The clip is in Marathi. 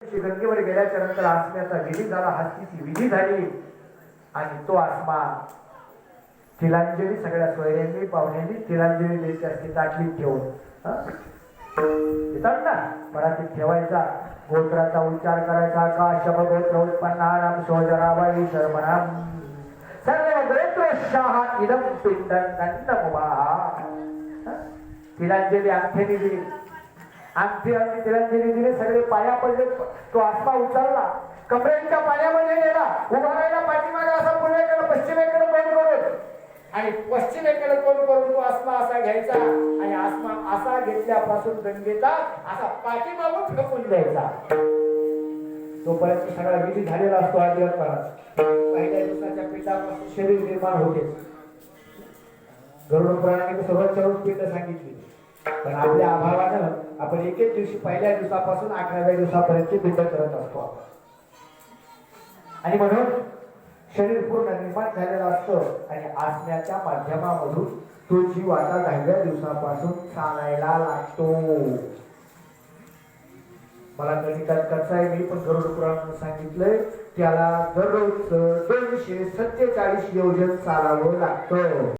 गंगेवर गेल्याच्या नंतर आसम्याचा विधी झाला, हस्तीची विधी झाली आणि तो आसमा तिलांजली सगळ्या सोयऱ्यांनी पाहुण्यांनी तिलांजली द्यायची असते ताटलीत ठेवून येतात ना परातीत ठेवायचा, गोत्राचा उच्चार करायचा का शबगोत्र उत्पन्नानाम शोजराबाई शर्मणाम सर्व गोत्रोशाह इदम पिंडं दंडमुभा। तिलांजली अंगठ्याने दिली, अंगठी आणि तिलांजली दिली, सगळे पाया पडले, तो आसमा उचलला, कमरेच्या पाण्यामध्ये गेला, उभा राहिला पाठीमागे असा पूर्वेकडे पश्चिमेकडे तोंड करून आणि पश्चिमेकडे तोंड करून तो आसमा असा घ्यायचा आणि आसमा असा घेतल्यापासून गंगेचा असा पाठीमागून फेकून द्यायचा। तोपर्यंत सगळा विधी झालेला असतो आदिवासी पहिल्या दिवसाच्या पिंडापासून शरीर निर्माण होते। गरुड पुराणाने सर्वात सर्व पिंड सांगितली, पण आपल्या अभावानं आपण एक दिवशी पहिल्या दिवसापासून 11व्या दिवसापर्यंत पिंड करत असतो आणि म्हणून शरीर पूर्ण निर्माण झालेलं असतं आणि आसम्याच्या माध्यमामधून तो जीव आता 10व्या दिवसापासून चालायला लागतो। मला गणितात कसं आहे मी पण गरुड पुराणाने सांगितलंय त्याला दररोज 247 योजन चालावं लागतं।